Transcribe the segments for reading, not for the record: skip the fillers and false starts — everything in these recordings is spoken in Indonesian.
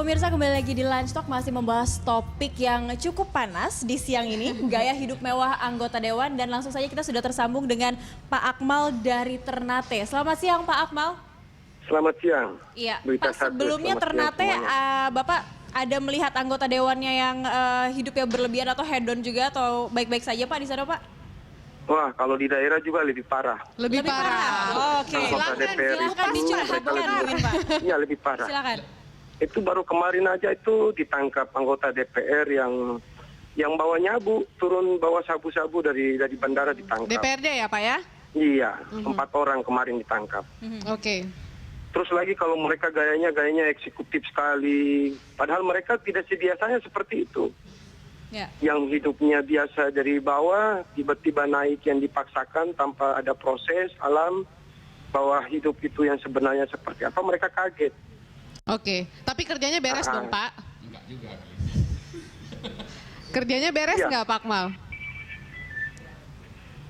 pemirsa, kembali lagi di Lunch Talk, masih membahas topik yang cukup panas di siang ini, gaya hidup mewah anggota Dewan, dan langsung saja kita sudah tersambung dengan Pak Akmal dari Ternate. Selamat siang Pak Akmal. Selamat siang. Iya, Pak, sebelumnya Ternate, Bapak ada melihat anggota Dewannya yang hidupnya berlebihan atau hedon juga, atau baik-baik saja Pak di sana Pak? Wah, kalau di daerah juga lebih parah. Lebih parah. Oke, silakan dicurhatkan mungkin Pak. Iya, lebih parah. Silakan. Itu baru kemarin aja itu ditangkap anggota DPR yang bawa nyabu, turun bawa sabu-sabu dari bandara ditangkap. DPRD ya Pak ya? Iya, 4 orang kemarin ditangkap. Oke. Terus lagi kalau mereka gayanya eksekutif sekali, padahal mereka tidak biasanya seperti itu. Ya. Yang hidupnya biasa dari bawah, tiba-tiba naik yang dipaksakan tanpa ada proses alam, bahwa hidup itu yang sebenarnya seperti apa, mereka kaget. Oke, tapi kerjanya beres dong Pak? Enggak juga. Kerjanya beres nggak Pak Akmal?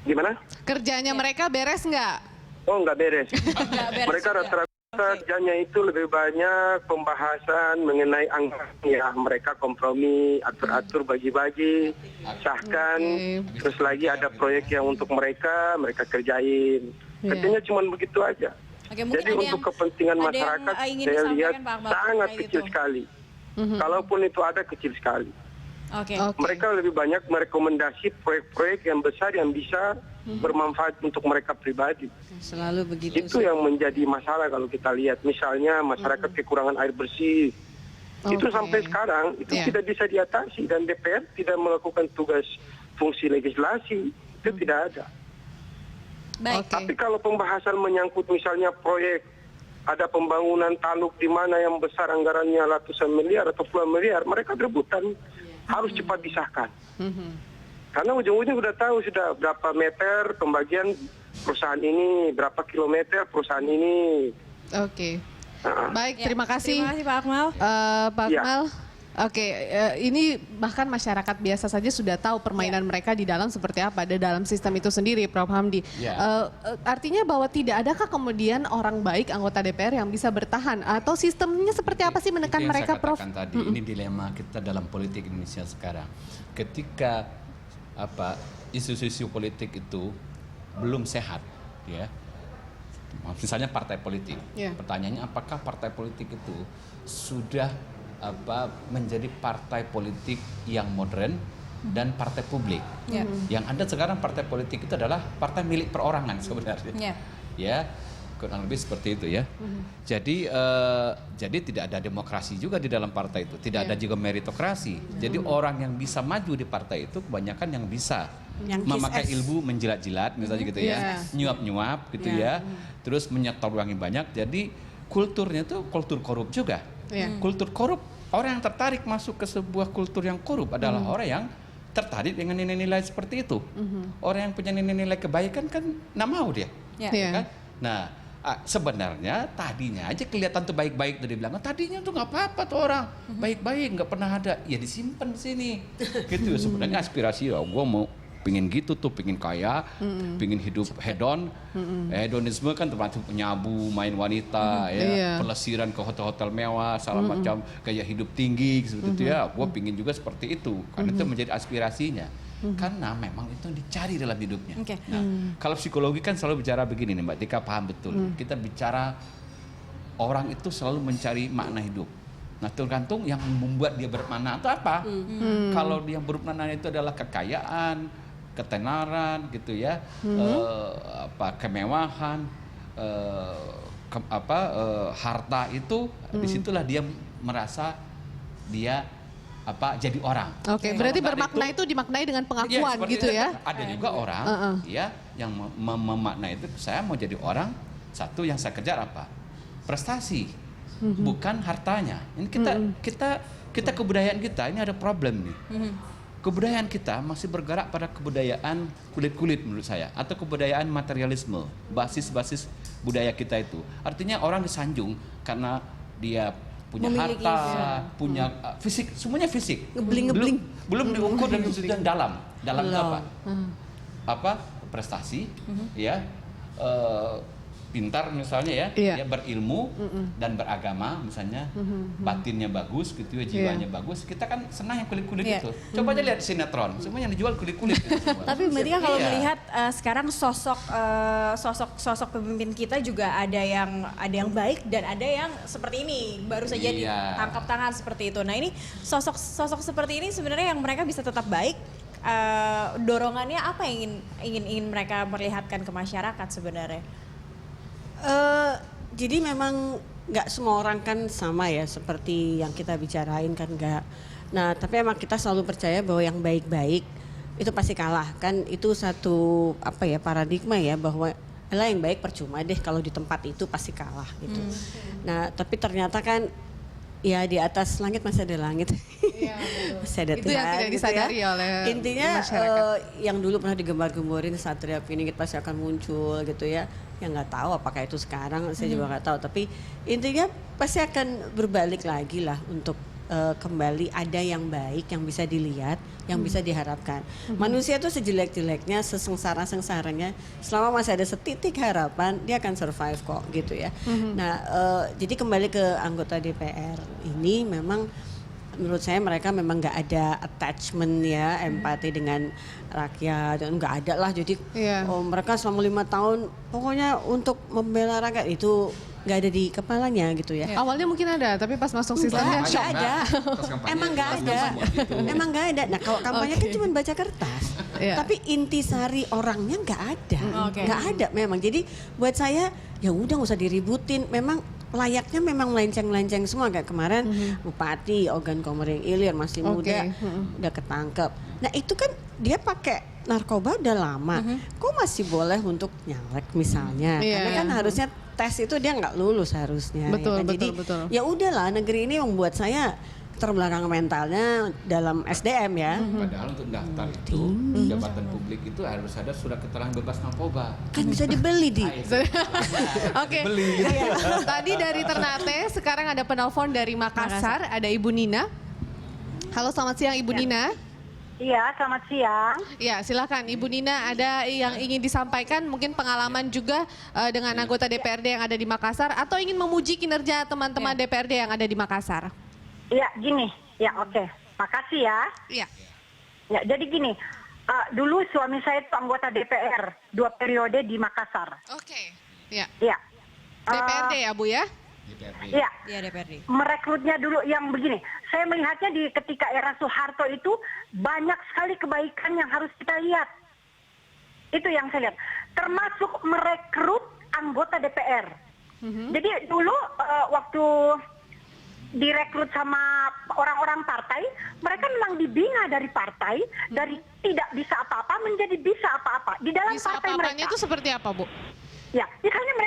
Gimana? Kerjanya mereka beres nggak? Oh, nggak beres. beres Mereka rata-rata kerjanya itu lebih banyak pembahasan mengenai anggaran, ya mereka kompromi, atur-atur, bagi-bagi, sahkan. Terus lagi ada proyek yang untuk mereka kerjain. Kerjanya cuma begitu aja. Oke, jadi untuk kepentingan masyarakat saya lihat sangat kecil sekali. Kalaupun itu ada, kecil sekali. Mereka lebih banyak merekomendasi proyek-proyek yang besar yang bisa bermanfaat untuk mereka pribadi. Selalu begitu. Itu yang menjadi masalah kalau kita lihat. Misalnya masyarakat kekurangan air bersih. Itu sampai sekarang itu tidak bisa diatasi, dan DPR tidak melakukan tugas fungsi legislasi. Itu tidak ada. Baik. Tapi kalau pembahasan menyangkut misalnya proyek, ada pembangunan taluk di mana yang besar anggarannya ratusan miliar atau puluhan miliar, mereka berebutan harus cepat disahkan. Karena ujung-ujungnya sudah tahu sudah berapa meter pembagian perusahaan ini, berapa kilometer perusahaan ini. Oke. Baik, terima kasih. Terima kasih Pak Akmal. Pak Akmal. Oke, ini bahkan masyarakat biasa saja sudah tahu permainan mereka di dalam seperti apa, di dalam sistem itu sendiri, Prof. Hamdi. Artinya bahwa tidak adakah kemudian orang baik anggota DPR yang bisa bertahan, atau sistemnya seperti apa sih menekan mereka, Prof? Tadi ini dilema kita dalam politik Indonesia sekarang. Ketika isu-isu politik itu belum sehat, ya. Misalnya partai politik. Pertanyaannya, apakah partai politik itu sudah menjadi partai politik yang modern dan partai publik. Yang ada sekarang partai politik itu adalah partai milik perorangan sebenarnya. Ya, kurang lebih seperti itu ya. Jadi tidak ada demokrasi juga di dalam partai itu, tidak ada juga meritokrasi. Jadi orang yang bisa maju di partai itu kebanyakan yang bisa memakai ilmu menjilat-jilat misalnya gitu ya, nyuap-nyuap gitu ya, terus menyetor uang yang banyak. Jadi kulturnya itu kultur korup juga. Kultur korup, orang yang tertarik masuk ke sebuah kultur yang korup adalah orang yang tertarik dengan nilai-nilai seperti itu. Orang yang punya nilai-nilai kebaikan kan nggak mau dia. Kan? Nah, sebenarnya tadinya aja kelihatan tuh baik-baik, dari bilang tadinya tuh nggak apa-apa tuh orang baik-baik, nggak pernah ada, ya disimpan di sini. Gitu sebenarnya aspirasi, gue mau pingin gitu tuh, pingin kaya, pingin hidup hedon. Hedonisme kan termasuk nyabu, main wanita, pelesiran ke hotel-hotel mewah, segala macam gaya hidup tinggi seperti itu ya. Gue pingin juga seperti itu, karena itu menjadi aspirasinya. Karena memang itu dicari dalam hidupnya. Nah, kalau psikologi kan selalu bicara begini nih Mbak Tika, paham betul. Kita bicara orang itu selalu mencari makna hidup. Nah, tergantung yang membuat dia bermakna itu apa. Kalau yang bermakna itu adalah kekayaan, ketenaran gitu ya, kemewahan, harta itu, disitulah dia merasa dia jadi orang. Oke, berarti bermakna itu dimaknai dengan pengakuan gitu ya. Ada juga orang ya yang memaknai itu, saya mau jadi orang, satu yang saya kejar apa? Prestasi, bukan hartanya. Ini kita kebudayaan kita ini ada problem nih. Kebudayaan kita masih bergerak pada kebudayaan kulit-kulit menurut saya, atau kebudayaan materialisme. Basis-basis budaya kita itu artinya orang disanjung karena dia punya harta, punya fisik, semuanya fisik. Belum diukur dan yang dalam apa? Prestasi, ya, pintar misalnya ya, Iya. dia berilmu dan beragama misalnya, batinnya bagus gitu ya, jiwanya bagus, kita kan senang yang kulit-kulit Iya. itu. Coba aja lihat sinetron, semua yang dijual kulit-kulit gitu semua. Tapi berarti kan kalau Iya. melihat sekarang sosok pemimpin kita juga ada yang baik dan ada yang seperti ini baru saja Iya. ditangkap tangan seperti itu. Nah ini sosok seperti ini sebenarnya yang mereka bisa tetap baik. Dorongannya apa yang ingin mereka perlihatkan ke masyarakat sebenarnya? Jadi memang nggak semua orang kan sama ya seperti yang kita bicarain kan nggak. Nah tapi emang kita selalu percaya bahwa yang baik-baik itu pasti kalah kan, itu satu paradigma ya, bahwa lah yang baik percuma deh kalau di tempat itu pasti kalah gitu. Nah tapi ternyata kan ya di atas langit masih ada langit. Masih ada Itu yang Tuhan, tidak gitu disadari ya. oleh Intinya masyarakat. yang dulu pernah digembar-gemborin Satria Piningit pasti akan muncul gitu ya. Yang nggak tahu apakah itu sekarang, saya juga nggak tahu. Tapi intinya pasti akan berbalik lagi lah untuk kembali ada yang baik yang bisa dilihat, yang bisa diharapkan. Manusia itu sejelek-jeleknya, sesengsara-sengsaranya, selama masih ada setitik harapan, dia akan survive kok gitu ya. Nah, jadi kembali ke anggota DPR ini memang menurut saya mereka memang nggak ada attachment ya, empati dengan rakyat, nggak ada lah. Jadi Iya. mereka selama 5 tahun pokoknya untuk membela rakyat itu nggak ada di kepalanya gitu ya. Awalnya mungkin ada, tapi pas masuk sistemnya Nggak shock. ada. Emang nggak ada. Emang nggak ada. Nah kalau kampanye kan cuma baca kertas. Iya. Tapi intisari orangnya nggak ada. Oke. Nggak ada memang. Jadi buat saya ya udah nggak usah diributin. Memang layaknya memang melenceng-lenceng semua. Kayak kemarin Bupati Ogan Komering Ilir masih muda udah ketangkep. Nah itu kan dia pakai narkoba udah lama. Kok masih boleh untuk nyalek misalnya? Iya. Karena kan harusnya tes itu dia nggak lulus harusnya. Betul, ya kan? Jadi betul. ya udahlah, negeri ini membuat saya terbelakang mentalnya dalam SDM ya. Padahal untuk daftar itu jabatan publik itu harus ada surat keterangan bebas narkoba. Kan bisa dibeli di. Oke. Tadi dari Ternate, sekarang ada penelpon dari Makassar, ada Ibu Nina. Halo, selamat siang Ibu Nina. Iya, selamat siang. Ya, silakan Ibu Nina, ada yang ingin disampaikan, mungkin pengalaman juga dengan anggota DPRD yang ada di Makassar, atau ingin memuji kinerja teman-teman DPRD yang ada di Makassar. Iya, gini. Ya, oke. Makasih ya. Iya. Ya, jadi gini. Dulu suami saya itu anggota DPR 2 periode di Makassar. Oke. Ya. Iya. DPRD ya, Bu ya? Iya. Iya DPRD. Merekrutnya dulu yang begini. Saya melihatnya di ketika era Soeharto itu banyak sekali kebaikan yang harus kita lihat. Itu yang saya lihat. Termasuk merekrut anggota DPR. Jadi dulu waktu direkrut sama orang-orang partai, mereka memang dibina dari partai, dari tidak bisa apa-apa menjadi bisa apa-apa di dalam Bisa partai apa-apanya mereka. itu seperti apa, Bu? Ya, misalnya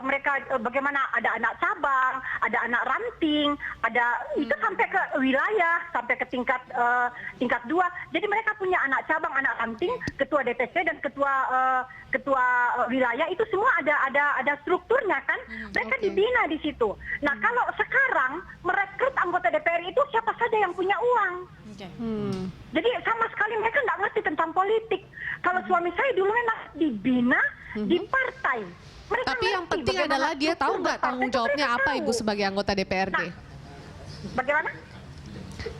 mereka bagaimana ada anak cabang, ada anak ranting, ada itu sampai ke wilayah, sampai ke tingkat 2. Jadi mereka punya anak cabang, anak ranting, ketua DPC dan ketua wilayah itu semua ada strukturnya kan. Mereka dibina di situ. Nah, kalau sekarang merekrut anggota DPR itu siapa saja yang punya uang. Jadi sama sekali mereka nggak ngerti tentang politik. Kalau suami saya dulu memang dibina di partai. Mereka Tapi yang ngerti penting bagaimana adalah dia tahu struktur nggak berpartai tanggung itu jawabnya mereka apa, tahu. Ibu, sebagai anggota DPRD? Nah, bagaimana?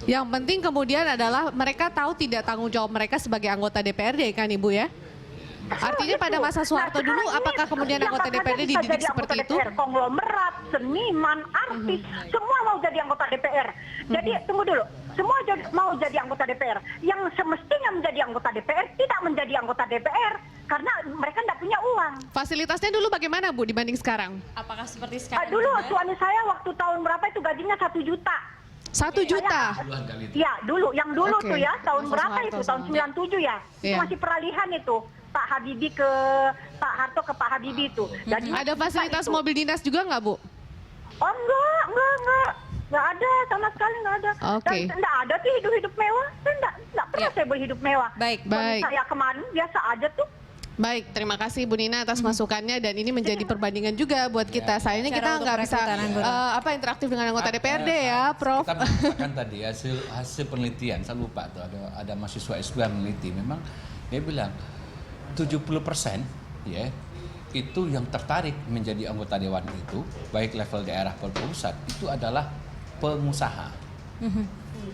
Yang penting kemudian adalah mereka tahu tidak tanggung jawab mereka sebagai anggota DPRD kan, Ibu ya? Artinya pada masa Soeharto Nah, dulu, sekarang apakah ini kemudian anggota siapa saja DPRD bisa dididik jadi seperti anggota itu? DPR, konglomerat, seniman, artis, semua mau jadi anggota DPR. Jadi tunggu dulu, semua mau jadi anggota DPR. Yang semestinya menjadi anggota DPR tidak menjadi anggota DPR karena mereka tidak punya uang. Fasilitasnya dulu bagaimana, Bu, dibanding sekarang? Apakah seperti sekarang? Dulu juga? suami saya waktu tahun berapa itu gajinya 1 juta. 1 juta? Ya, dulu, yang dulu Oke. tuh ya, tahun Masa berapa Soeharto itu? Tahun 97 ya. Itu Iya. masih peralihan itu. Pak Habibie ke Pak Harto ke Pak Habibie itu. Jadi Ada fasilitas itu. mobil dinas juga nggak, Bu? Oh enggak. Nggak ada, sama sekali nggak ada. Oke. Dan nggak ada tuh hidup mewah. Saya nggak pernah saya berhidup mewah. Baik. Baik. Saya kemarin biasa aja tuh. Baik, terima kasih Bu Nina atas masukannya, dan ini menjadi perbandingan juga buat kita. Sayangnya kita Cara untuk nggak bisa perekrutan anggota. interaktif dengan anggota DPRD ya, Prof. Kita mengatakan tadi hasil penelitian, saya lupa tuh ada mahasiswa S2 yang meneliti, memang dia bilang 70% ya itu yang tertarik menjadi anggota dewan itu, baik level daerah maupun pusat, itu adalah pengusaha.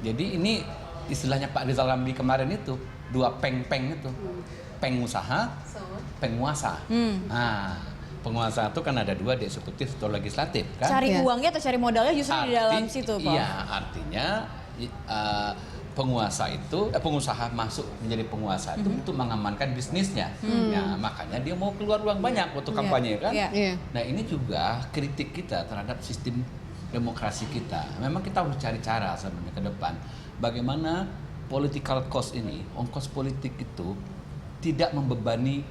Jadi ini istilahnya Pak Rizal Ramli kemarin itu, dua peng-peng itu. Pengusaha, penguasa. Nah, penguasa itu kan ada dua, di eksekutif atau legislatif kan. Cari uangnya atau cari modalnya justru di dalam situ, Pak. Iya, artinya penguasa itu, pengusaha masuk menjadi penguasa itu untuk mengamankan bisnisnya. Ya, makanya dia mau keluar uang banyak untuk kampanye kan. Nah, ini juga kritik kita terhadap sistem demokrasi kita. Memang kita harus cari cara sebenarnya ke depan bagaimana political cost ini, ongkos politik itu tidak membebani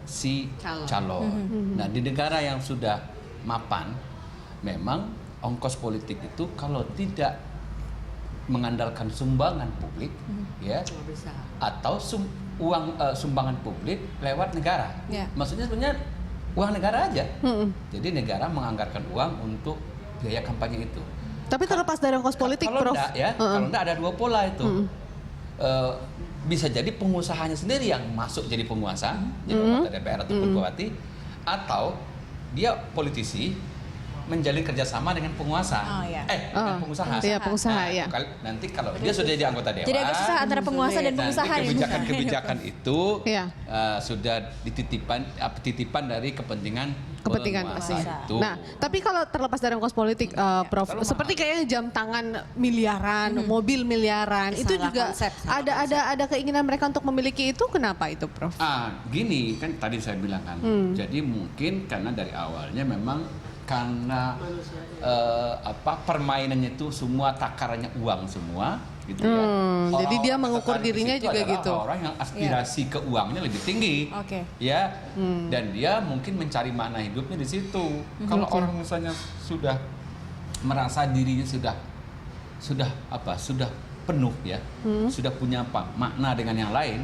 si calon. Nah, di negara yang sudah mapan, memang ongkos politik itu kalau tidak mengandalkan sumbangan publik, ya, atau sumbangan publik lewat negara. Maksudnya sebenarnya uang negara aja. Jadi negara menganggarkan uang untuk biaya kampanye itu. Tapi terlepas dari ongkos politik, kalau Prof. Enggak, ya, kalau enggak ada dua pola itu. Bisa jadi pengusahanya sendiri yang masuk jadi penguasa, jadi anggota DPR ataupun bupati, atau dia politisi menjalin kerjasama dengan penguasa, dengan pengusaha. Iya, pengusaha, ya. Nanti kalau dia sudah jadi anggota dewan, jadi agak susah antara penguasa dan pengusaha. Nanti kebijakan-kebijakan itu sudah titipan dari kepentingan pasti. Itu. Nah, tapi kalau terlepas dari ongkos politik, Prof, seperti kayaknya jam tangan miliaran, mobil miliaran, itu juga ada keinginan mereka untuk memiliki itu. Kenapa itu, Prof? Gini kan tadi saya bilang kan, jadi mungkin karena dari awalnya memang karena permainannya itu semua takarannya uang semua, gitu ya. Jadi dia mengukur dirinya juga gitu. Orang yang aspirasi ke uangnya lebih tinggi, ya, dan dia mungkin mencari makna hidupnya di situ. Kalau orang misalnya sudah merasa dirinya sudah penuh ya, sudah punya makna dengan yang lain,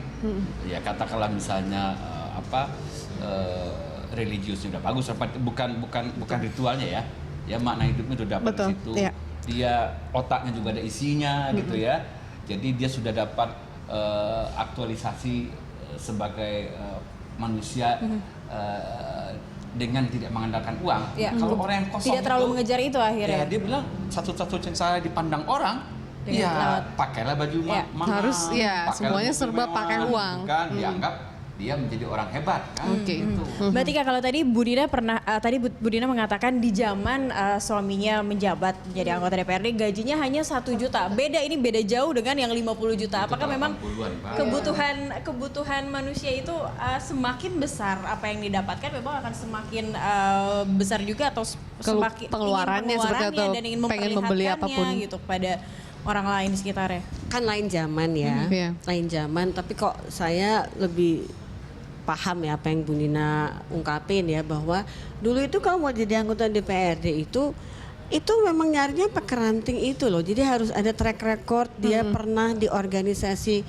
ya katakanlah misalnya religiusnya udah bagus, bukan ritualnya ya makna hidupnya udah dapat di situ. Dia otaknya juga ada isinya gitu ya. Jadi dia sudah dapat aktualisasi sebagai manusia dengan tidak mengandalkan uang. Kalau orang yang kosong tidak terlalu mengejar itu akhirnya. Ya dia bilang satu-satunya cara dipandang orang, pakailah baju mahal. Harus semuanya serba pakai uang. Kan dianggap dia menjadi orang hebat kan. Mbak Tika, kalau tadi Bu Dina mengatakan di zaman suaminya menjabat menjadi anggota DPRD gajinya hanya 1 juta. Beda jauh dengan yang 50 juta. Apakah memang kebutuhan manusia itu semakin besar apa yang didapatkan memang akan semakin besar juga atau semakin pengeluarannya dan ingin pengen membeli apapun gitu kepada orang lain di sekitarnya. Kan lain zaman ya, lain zaman. Tapi kok saya lebih paham ya apa yang Bu Nina ungkapin ya, bahwa dulu itu kalau mau jadi anggota DPRD itu memang nyarinya pekeranting itu loh. Jadi harus ada track record dia pernah di organisasi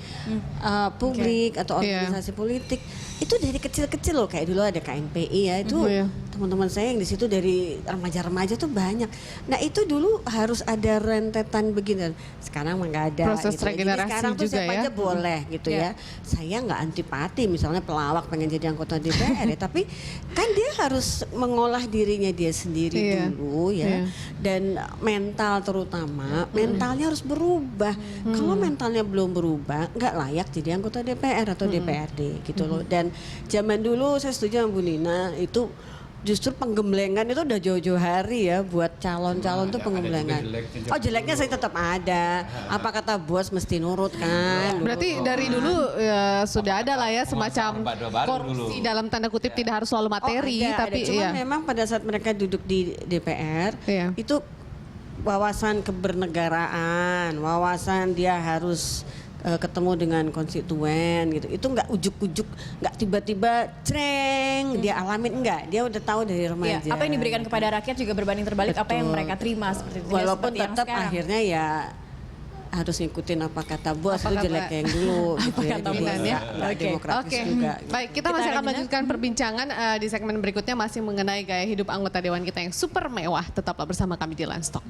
publik atau organisasi politik. Itu dari kecil-kecil loh, kayak dulu ada KNPI ya, itu teman-teman saya yang di situ dari remaja-remaja tuh banyak. Nah itu dulu harus ada rentetan begini. Sekarang mah nggak ada. Proses gitu. Jadi sekarang tuh siapa aja boleh gitu ya. Saya nggak antipati misalnya pelawak pengen jadi anggota DPR ya, tapi kan dia harus mengolah dirinya dia sendiri dulu ya. Dan mental terutama, mentalnya harus berubah. Kalau mentalnya belum berubah, nggak layak jadi anggota DPR atau DPRD gitu loh. Dan zaman dulu saya setuju sama Bu Nina, itu justru penggemblengan itu udah jauh-jauh hari ya buat calon-calon tuh penggemblengan. Jeleknya saya tetap ada. Apa kata bos mesti nurut kan. Berarti dari dulu sudah ada lah ya semacam korupsi dalam tanda kutip, tidak harus selalu materi, tapi Cuman memang pada saat mereka duduk di DPR itu wawasan kebernegaraan, wawasan dia harus ketemu dengan konstituen gitu, itu nggak ujuk-ujuk, nggak tiba-tiba cereng dia alamin, enggak, dia udah tahu dari remaja. Apa yang diberikan kepada rakyat juga berbanding terbalik apa yang mereka terima seperti itu. Walaupun tetap akhirnya ya harus ngikutin apa kata bos, itu jelek yang dulu gitu ya. Demokratis juga. Baik, kita masih akan melanjutkan perbincangan di segmen berikutnya, masih mengenai gaya hidup anggota dewan kita yang super mewah. Tetaplah bersama kami di Landstalk.